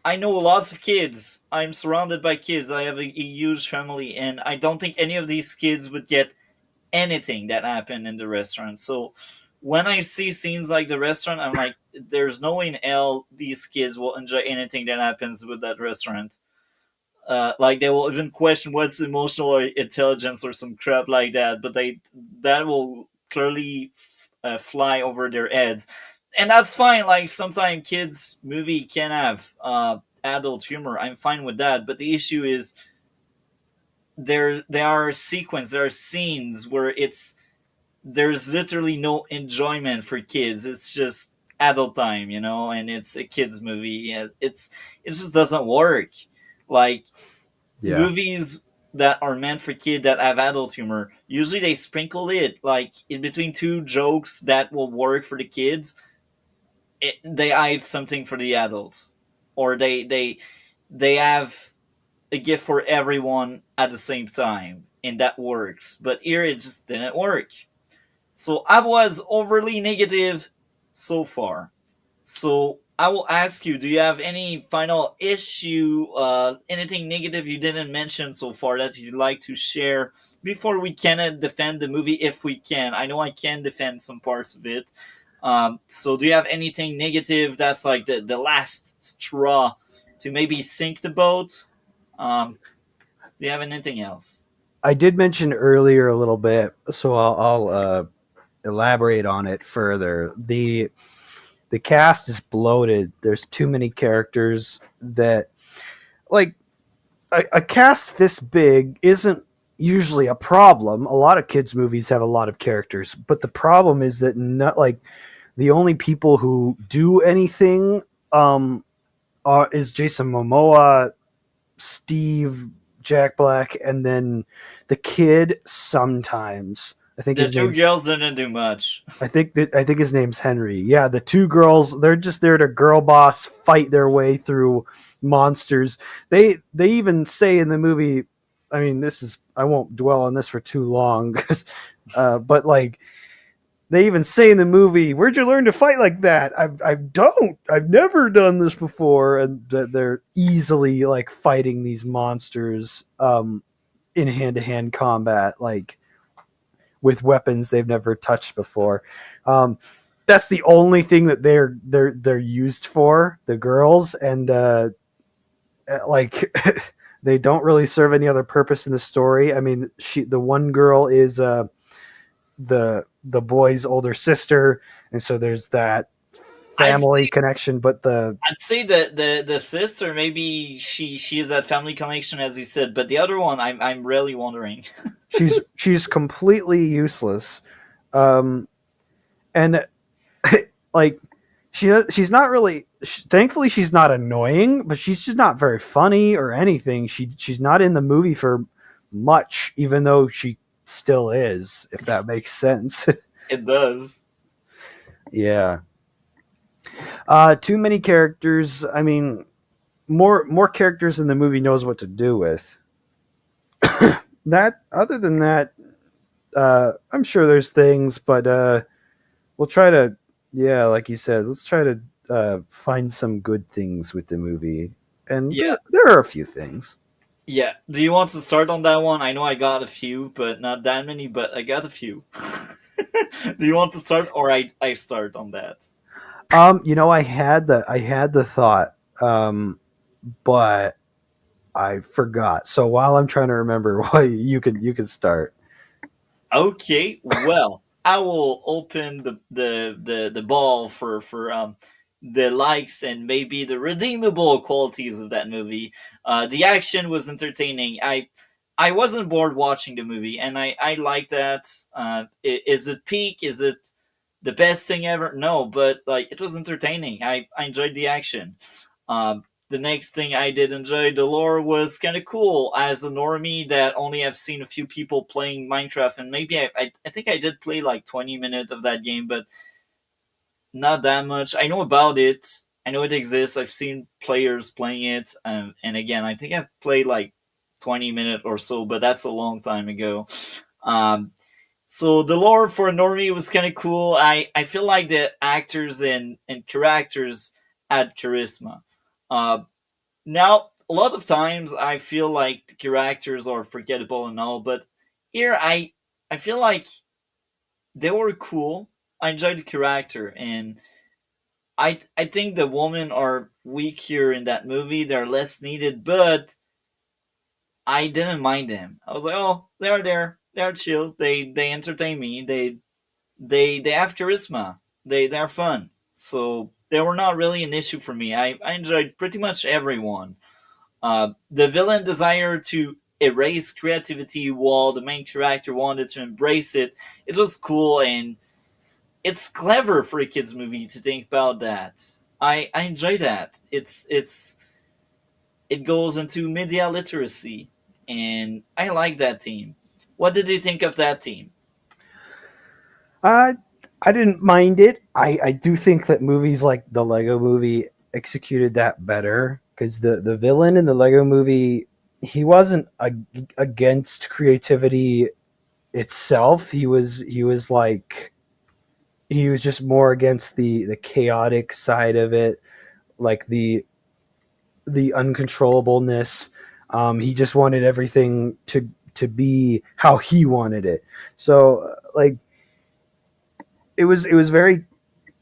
I know lots of kids. I'm surrounded by kids. I have a huge family, and I don't think any of these kids would get anything that happened in the restaurant. So when I see scenes like the restaurant, I'm like, there's no way in hell these kids will enjoy anything that happens with that restaurant. Like they will even question what's emotional intelligence or some crap like that, but that will clearly fly over their heads, and that's fine. Like sometimes kids movie can have adult humor. I'm fine with that, but the issue is there are sequences, there are scenes where there's literally no enjoyment for kids. It's just adult time, and it's a kids movie. And it just doesn't work. Like Yeah, movies that are meant for kids that have adult humor, usually they sprinkle it like in between two jokes that will work for the kids. They hide something for the adults, or they have a gift for everyone at the same time, and that works. But here it just didn't work. So I was overly negative so far. So I will ask you: do you have any final issue, anything negative you didn't mention so far that you'd like to share before we can defend the movie if we can? I know I can defend some parts of it. So do you have anything negative that's like the last straw to maybe sink the boat? Do you have anything else? I did mention earlier a little bit, so I'll elaborate on it further. The cast is bloated. There's too many characters that, like, a cast this big isn't usually a problem. A lot of kids movies have a lot of characters, but the problem is that not like the only people who do anything, is Jason Momoa, Steve, Jack Black, and then the kid sometimes. I think The his two name's girls didn't do much. I think his name's Henry. Yeah, the two girls, they're just there to girl boss fight their way through monsters. They even say in the movie, I mean, this is, I won't dwell on this for too long, but like they even say in the movie, "Where'd you learn to fight like that?" I've never done this before, and they're easily like fighting these monsters in hand to hand combat, like with weapons they've never touched before. Um, that's the only thing that they're used for, the girls, and like they don't really serve any other purpose in the story. I mean, the one girl is the boy's older sister, and so there's that I'd family connection. But I'd say that the sister, maybe she is that family connection as you said, but the other one I'm really wondering. she's completely useless, and like she's not really. Thankfully, she's not annoying, but she's just not very funny or anything. She's not in the movie for much, even though she still is, if that makes sense. It does. Yeah. Too many characters. I mean, more characters than the movie knows what to do with. That other than that, I'm sure there's things, but we'll try to, yeah, like you said, let's try to find some good things with the movie, and Yeah. there are a few things. Yeah. Do you want to start on that one? I know I got a few, but not that many, but I got a few. Do you want to start or I start on that? I had the thought, but I forgot. So while I'm trying to remember, why you can start. Okay, well, I will open the ball for the likes and maybe the redeemable qualities of that movie. The action was entertaining. I wasn't bored watching the movie, and I like that. Is it peak? Is it the best thing ever? No, but like it was entertaining. I enjoyed the action. The next thing I did enjoy, the lore was kind of cool. As a normie that only have seen a few people playing Minecraft, and maybe I think I did play like 20 minutes of that game, but not that much. I know about it. I know it exists. I've seen players playing it, and again, I think I've played like 20 minutes or so, but that's a long time ago. Um, so the lore for a normie was kind of cool. I feel like the actors and characters had charisma. Uh, Now, a lot of times I feel like the characters are forgettable and all, but here I feel like they were cool. I enjoyed the character, and I think the women are weak here in that movie. They're less needed, but I didn't mind them. I was like, oh, they're there. They're chill. They entertain me. They have charisma. They're fun. So they were not really an issue for me. I enjoyed pretty much everyone. The villain desire to erase creativity while the main character wanted to embrace it. It was cool, and it's clever for a kids movie to think about that. I enjoy that. It goes into media literacy, and I like that team. What did you think of that team? Uh, I didn't mind it. I do think that movies like the Lego Movie executed that better, because the villain in the Lego Movie, he wasn't against creativity itself. He was like, he was just more against the chaotic side of it, like the uncontrollableness. He just wanted everything to be how he wanted it. So like it was very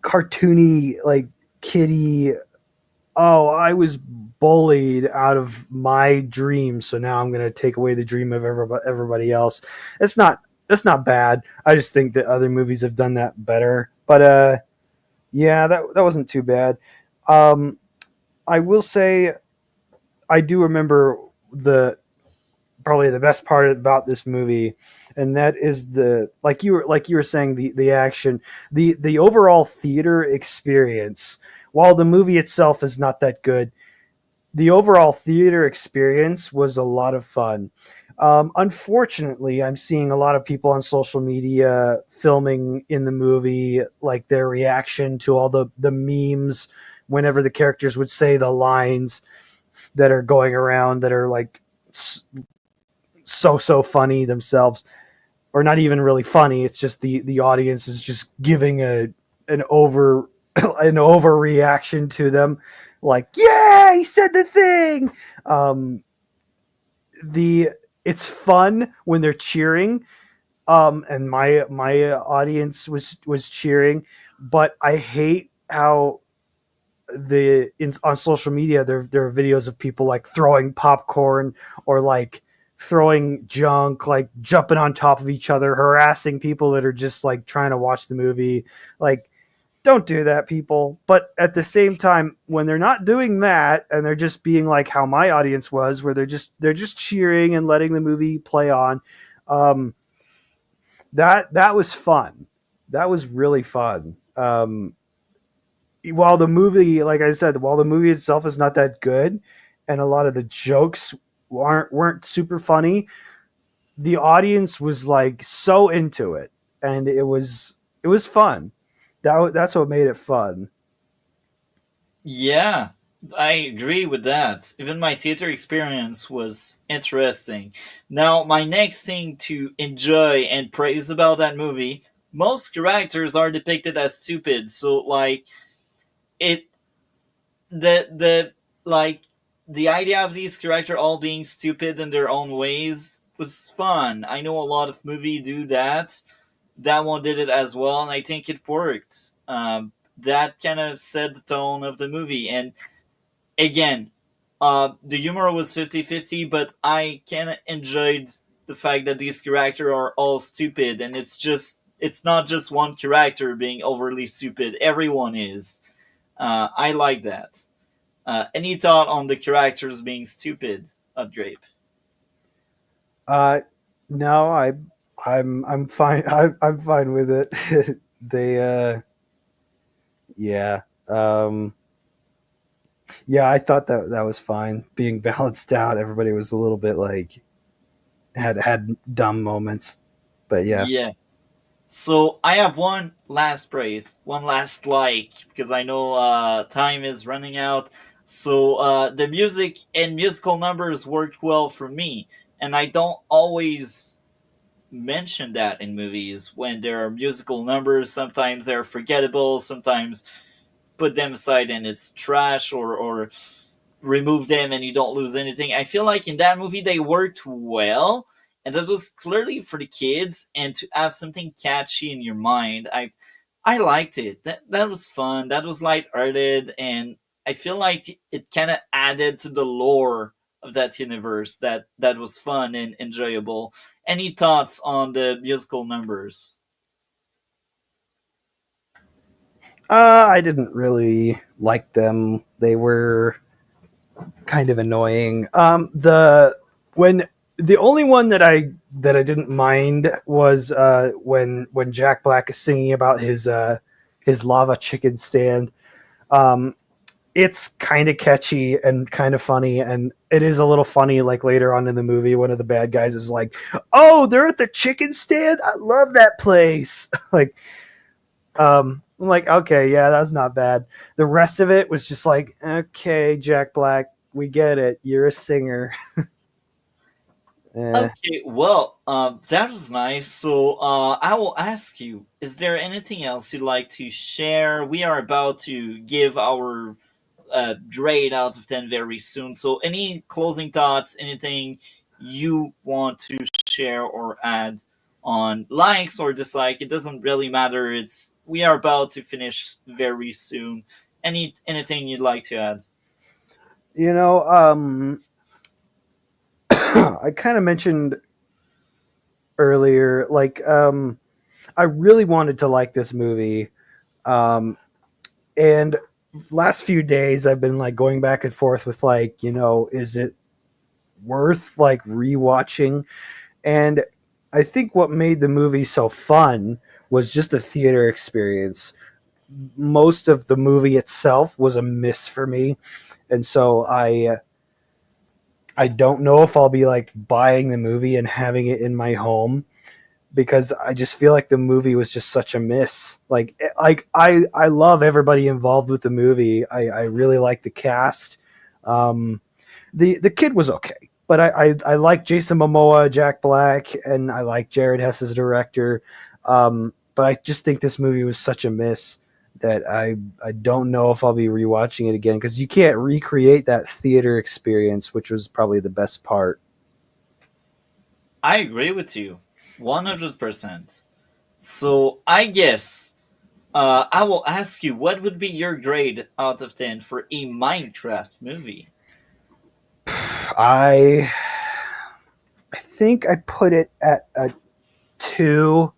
cartoony, like kitty. Oh, I was bullied out of my dream, so now I'm going to take away the dream of everybody else. It's not that's not bad. I just think that other movies have done that better. But yeah, that wasn't too bad. Um, I will say I do remember the probably the best part about this movie, and that is the like you were saying, the action, the overall theater experience. While the movie itself is not that good, the overall theater experience was a lot of fun. Unfortunately, I'm seeing a lot of people on social media filming in the movie, like their reaction to all the memes whenever the characters would say the lines that are going around, that are like so funny themselves, or not even really funny. It's just the audience is just giving an over an overreaction to them, like, yeah, he said the thing. Um, the It's fun when they're cheering, and my audience was cheering, but I hate how on social media there are videos of people like throwing popcorn or like throwing junk, like jumping on top of each other, harassing people that are just like trying to watch the movie. Like, don't do that, people. But at the same time, when they're not doing that and they're just being like how my audience was, where they're just cheering and letting the movie play on, um, that was fun. That was really fun. While the movie, like I said, while the movie itself is not that good, and a lot of the jokes weren't super funny, the audience was like so into it, and it was fun. That's what made it fun. Yeah, I agree with that. Even my theater experience was interesting. Now, my next thing to enjoy and praise about that movie, most characters are depicted as stupid. So, like, it the like the idea of these characters all being stupid in their own ways was fun. I know a lot of movies do that. That one did it as well, and I think it worked. That kind of set the tone of the movie. And again, the humor was 50-50, but I kind of enjoyed the fact that these characters are all stupid, and it's not just one character being overly stupid. Everyone is. I like that. Any thought on the characters being stupid at Grape? Uh, no, I'm fine. I'm fine with it. they Yeah. Um, yeah, I thought that was fine. Being balanced out, everybody was a little bit like had dumb moments, but yeah. Yeah. So I have one last praise, one last like, because I know time is running out. So the music and musical numbers worked well for me, and I don't always mention that in movies when there are musical numbers. Sometimes they're forgettable. Sometimes put them aside and it's trash, or remove them and you don't lose anything. I feel like in that movie they worked well, and that was clearly for the kids and to have something catchy in your mind. I liked it. That was fun. That was lighthearted, and I feel like it kind of added to the lore of that universe. That was fun and enjoyable. Any thoughts on the musical numbers? I didn't really like them. They were kind of annoying. When the only one that I didn't mind was when Jack Black is singing about his lava chicken stand. Um, it's kind of catchy and kind of funny, and it is a little funny. Like later on in the movie, one of the bad guys is like, "Oh, they're at the chicken stand. I love that place." Like, I'm like, okay, yeah, that's not bad. The rest of it was just like, okay, Jack Black, we get it. You're a singer. Eh. Okay, well, that was nice. So, I will ask you: is there anything else you'd like to share? We are about to give our grade out of 10 very soon. So, any closing thoughts? Anything you want to share or add on likes or dislike? It doesn't really matter. It's we are about to finish very soon. Anything you'd like to add? You know, I kind of mentioned earlier, like, I really wanted to like this movie, um, and last few days I've been like going back and forth with like, is it worth like rewatching? And I think what made the movie so fun was just the theater experience. Most of the movie itself was a miss for me, and so I don't know if I'll be like buying the movie and having it in my home, because I just feel like the movie was just such a miss. I love everybody involved with the movie. I really like the cast. The kid was okay. but I like Jason Momoa, Jack Black, and I like Jared Hess as director. But I just think this movie was such a miss that I don't know if I'll be rewatching it again because you can't recreate that theater experience, which was probably the best part. I agree with you 100%. So I guess I will ask you, what would be your grade out of 10 for a Minecraft movie? I I think I put it at a two,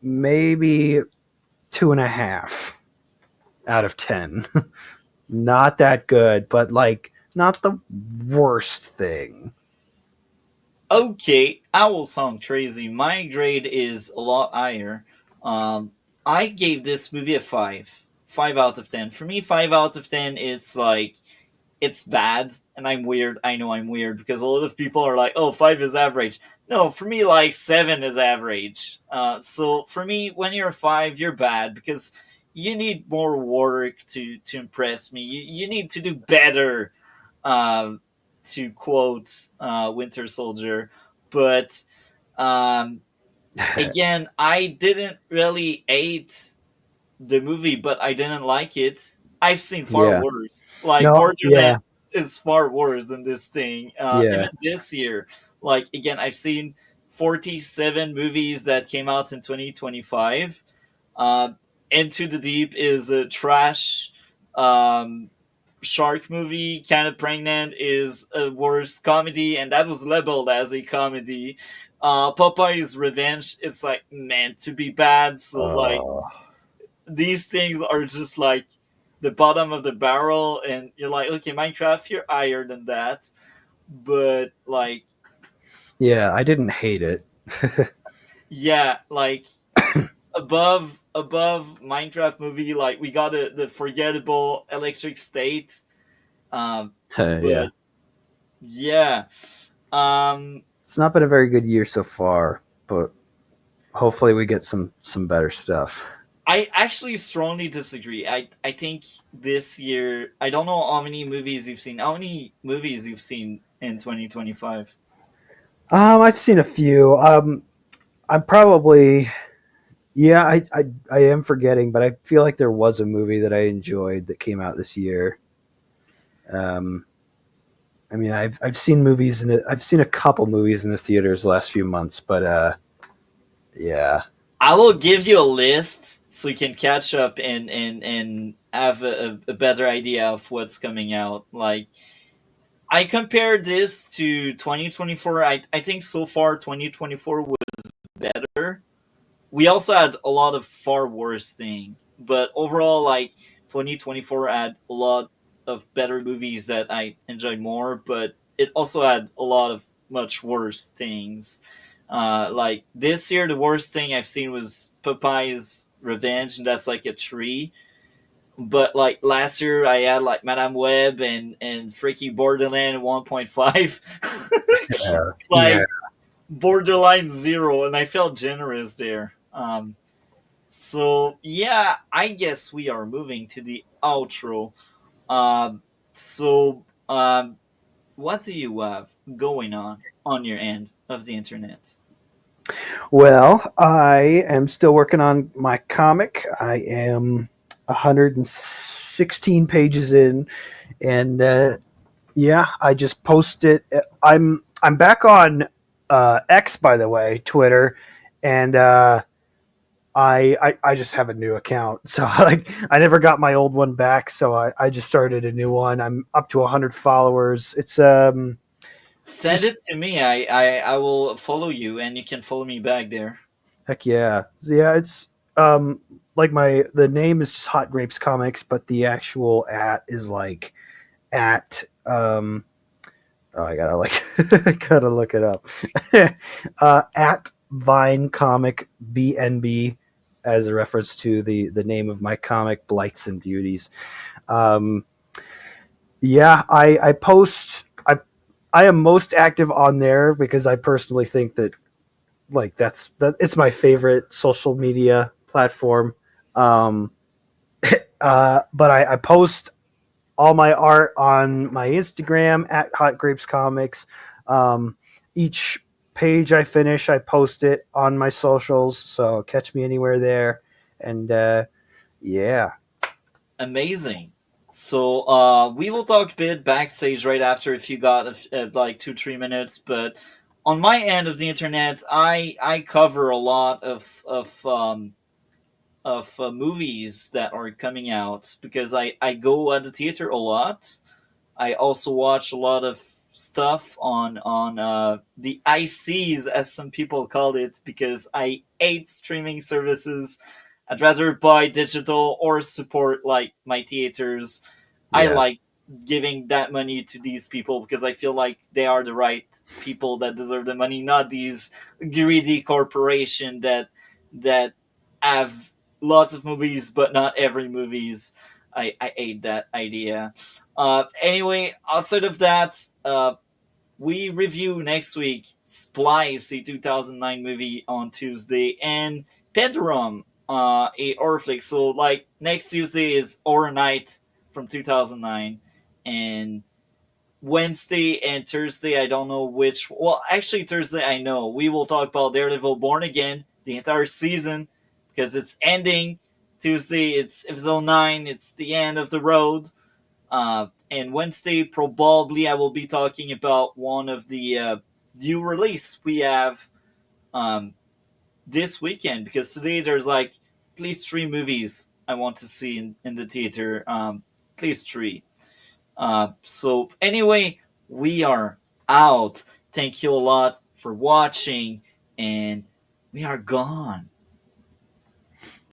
maybe 2.5 out of 10. Not that good, but like not the worst thing. Okay, I will sound crazy. My grade is a lot higher. Um, I gave this movie a 5. 5 out of 10. For me, 5 out of 10 is like, it's bad, and I'm weird. I know I'm weird because a lot of people are like, oh, 5 is average. No, for me, like, 7 is average. So for me, when you're a 5, you're bad because you need more work to impress me. You need to do better, um, to quote Winter Soldier. But um, again, I didn't really hate the movie, but I didn't like it. I've seen far Yeah. worse. Like No, Borderland yeah. is far worse than this thing. Even Yeah. this year, like again, I've seen 47 movies that came out in 2025. Uh, Into the Deep is a trash um, shark movie. Kind of Pregnant is a worse comedy, and that was labeled as a comedy. Popeye's Revenge is like meant to be bad, so like Uh, these things are just like the bottom of the barrel, and you're like, okay, Minecraft, you're higher than that, but like, yeah, I didn't hate it. yeah, like above Minecraft movie, like we got the forgettable Electric State, but Yeah. yeah, um, It's not been a very good year so far, but hopefully we get some better stuff. I actually strongly disagree. I think this year, I don't know how many movies you've seen. How many movies you've seen in 2025? I've seen a few. I'm probably yeah, I am forgetting, but I feel like there was a movie that I enjoyed that came out this year. Um, I mean, I've seen movies in the I've seen a couple movies in the theaters the last few months, but yeah, I will give you a list so you can catch up and have a better idea of what's coming out. Like I compared this to 2024. I think so far 2024 was better. We also had a lot of far worse thing, but overall, like 2024 had a lot of better movies that I enjoyed more, but it also had a lot of much worse things. Like this year, the worst thing I've seen was Popeye's Revenge, and that's like a tree. But like last year, I had like Madame Web and Freaky Borderland 1.5, yeah. like borderline zero, and I felt generous there. So yeah, I guess we are moving to the outro. Um, so what do you have going on your end of the internet? Well, I am still working on my comic. I am 116 pages in, and yeah, I just posted. I'm back on X, by the way, Twitter, and I just have a new account. So like I never got my old one back, so I just started a new one. I'm up to 100 followers. It's Send just it to me. I will follow you, and you can follow me back there. heck yeah. So yeah, it's like my the name is just Hot Grapes Comics, but the actual at is like at oh, I gotta like I gotta look it up. At Vine Comic BNB as a reference to the name of my comic Blights and Beauties. Um, yeah, I post I am most active on there because I personally think that like that it's my favorite social media platform. Um, but I post all my art on my Instagram at Hot Grapes Comics. Um, each page I finish, I post it on my socials. So catch me anywhere there. And yeah, Amazing. So we will talk a bit backstage right after if you got like 2 3 minutes. But on my end of the internet, I cover a lot of movies that are coming out because I go at the theater a lot. I also watch a lot of stuff on the ICs, as some people call it, because I hate streaming services. I'd rather buy digital or support like my theaters. I yeah, like giving that money to these people because I feel like they are the right people that deserve the money, not these greedy corporation that have lots of movies but not every movies. I hate that idea. Anyway, outside of that, we review next week Splice, the 2009 movie, on Tuesday, and Pedrum, a horror flick. So, like, next Tuesday is Horror Night from 2009, and Wednesday and Thursday, I don't know which. Well, actually, Thursday, I know. We will talk about Daredevil Born Again, the entire season, because it's ending. Tuesday, it's episode 9, it's the end of the road. And Wednesday, probably I will be talking about one of the new release we have um, this weekend because today there's like at least 3 movies I want to see in the theater. At least 3. So anyway, we are out. Thank you a lot for watching, and we are gone.